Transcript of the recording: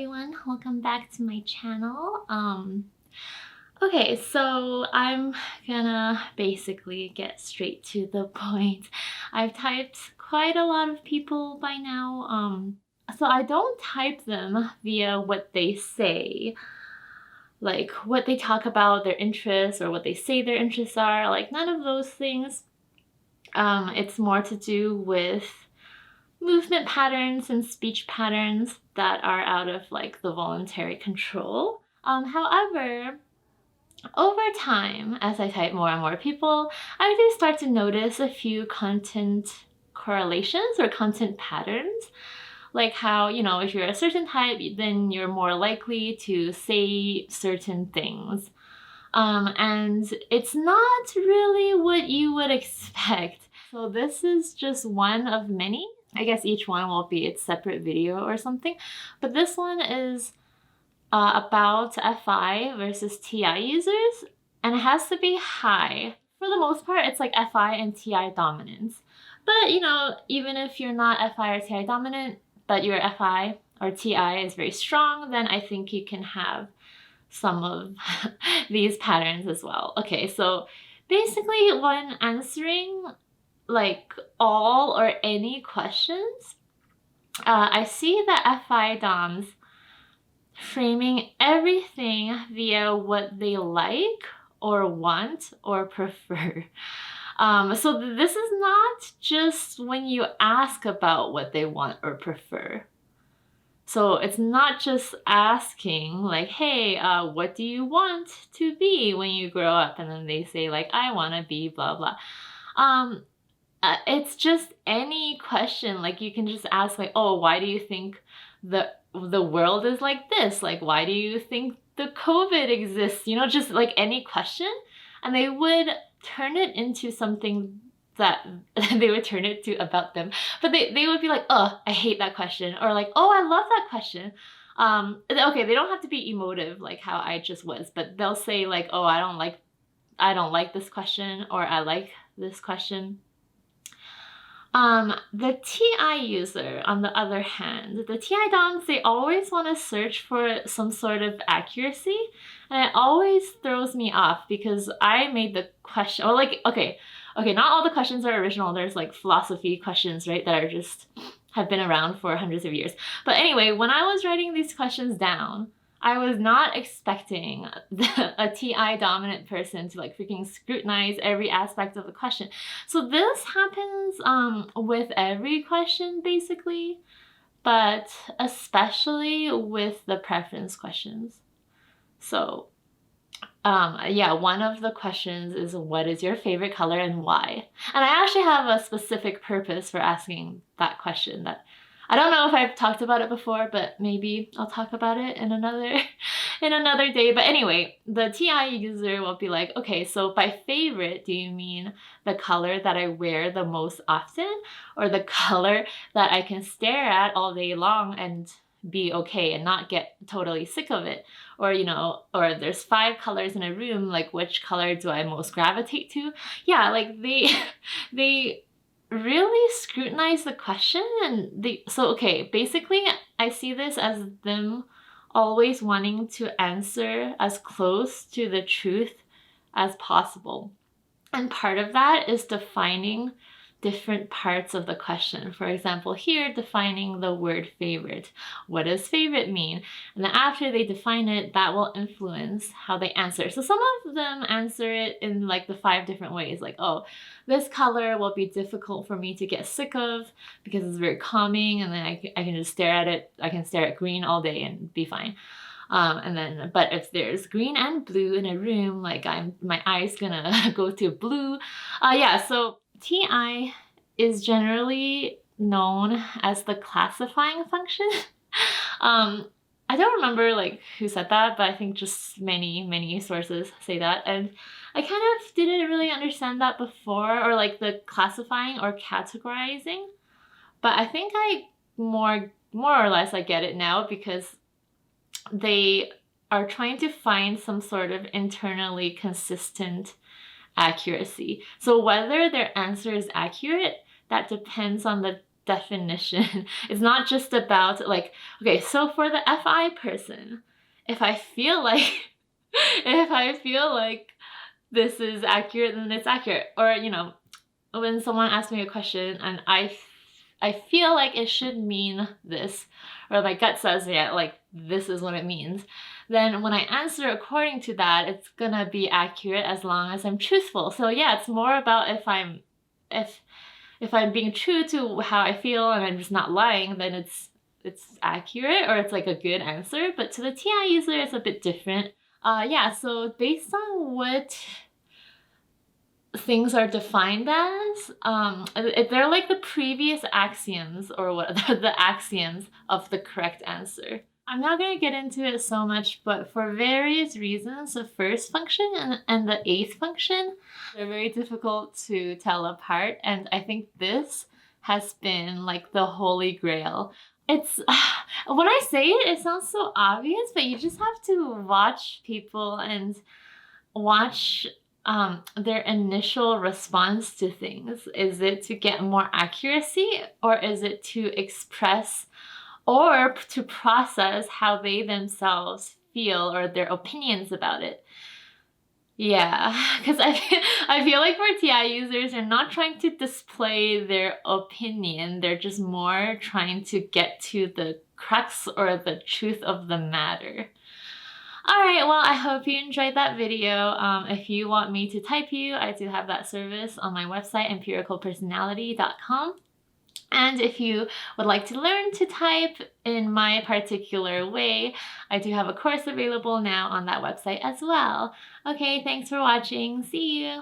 everyone, welcome back to my channel. Okay, so I'm gonna basically get straight to the point. I've typed quite a lot of people by now, so I don't type them via what they say, like what they talk about, their interests, or what they say their interests are, like none of those things. It's more to do with movement patterns and speech patterns that are out of like the voluntary control. However, over time, as I type more and more people, I do start to notice a few content correlations or content patterns. Like how, if you're a certain type, then you're more likely to say certain things. And it's not really what you would expect. So this is just one of many. I guess each one will be its separate video or something. But this one is about FI versus TI users. And it has to be high. For the most part, it's like FI and TI dominance. But, even if you're not FI or TI dominant, but your FI or TI is very strong, then I think you can have some of these patterns as well. Okay, so basically when answering like all or any questions, I see the FI DOMs framing everything via what they like or want or prefer. So this is not just when you ask about what they want or prefer. So it's not just asking like, hey, what do you want to be when you grow up? And then they say like, I want to be blah, blah. It's just any question. Like you can just ask like, oh, why do you think the world is like this? Like, why do you think the COVID exists? Just like any question. And they would turn it into something that they would turn it to about them, but they would be like, oh, I hate that question, or like, oh, I love that question. Okay, they don't have to be emotive like how I just was, but they'll say like, oh, I don't like this question, or I like this question. The TI user, on the other hand, the TI DOMs, they always want to search for some sort of accuracy, and it always throws me off because I made the question, or like, okay, not all the questions are original. There's like philosophy questions, right, that are just have been around for hundreds of years. But anyway, when I was writing these questions down, I was not expecting a TI dominant person to like freaking scrutinize every aspect of the question. So this happens with every question basically, but especially with the preference questions. So yeah, one of the questions is, what is your favorite color and why? And I actually have a specific purpose for asking that question that I don't know if I've talked about it before, but maybe I'll talk about it in another day. But anyway, the TI user will be like, okay, so by favorite, do you mean the color that I wear the most often, or the color that I can stare at all day long and be okay and not get totally sick of it? Or or there's 5 colors in a room, like which color do I most gravitate to? Yeah, like they really scrutinize the question, and okay, basically I see this as them always wanting to answer as close to the truth as possible. And part of that is defining different parts of the question. For example, here, defining the word favorite. What does favorite mean? And then after they define it, that will influence how they answer. So some of them answer it in like the 5 different ways. Like, oh, this color will be difficult for me to get sick of because it's very calming, and then I can just stare at it. I can stare at green all day and be fine. But if there's green and blue in a room, like my eye's gonna go to blue. Yeah, so TI is generally known as the classifying function. I don't remember like who said that, but I think just many sources say that. And I kind of didn't really understand that before, or like the classifying or categorizing. But I think I more or less I get it now, because they are trying to find some sort of internally consistent accuracy. So whether their answer is accurate, that depends on the definition. It's not just about like, okay, so for the FI person, if I feel like if I feel like this is accurate, then it's accurate. Or, you know, when someone asks me a question and I feel like it should mean this, or my gut says, yeah, like this is what it means, then when I answer according to that, it's gonna be accurate as long as I'm truthful. So yeah, it's more about if I'm being true to how I feel and I'm just not lying, then it's accurate, or it's like a good answer. But to the TI user, it's a bit different. Yeah, so based on what things are defined as, they're like the previous axioms, or what the axioms of the correct answer. I'm not going to get into it so much, but for various reasons, the first function and the eighth function, they're very difficult to tell apart. And I think this has been like the holy grail. It's, when I say it, it sounds so obvious, but you just have to watch people and watch their initial response to things. Is it to get more accuracy, or is it to express or to process how they themselves feel or their opinions about it? Yeah, because I feel like for TI users, they're not trying to display their opinion. They're just more trying to get to the crux or the truth of the matter. Alright, well, I hope you enjoyed that video. If you want me to type you, I do have that service on my website, empiricalpersonality.com. And if you would like to learn to type in my particular way, I do have a course available now on that website as well. Okay, thanks for watching. See you!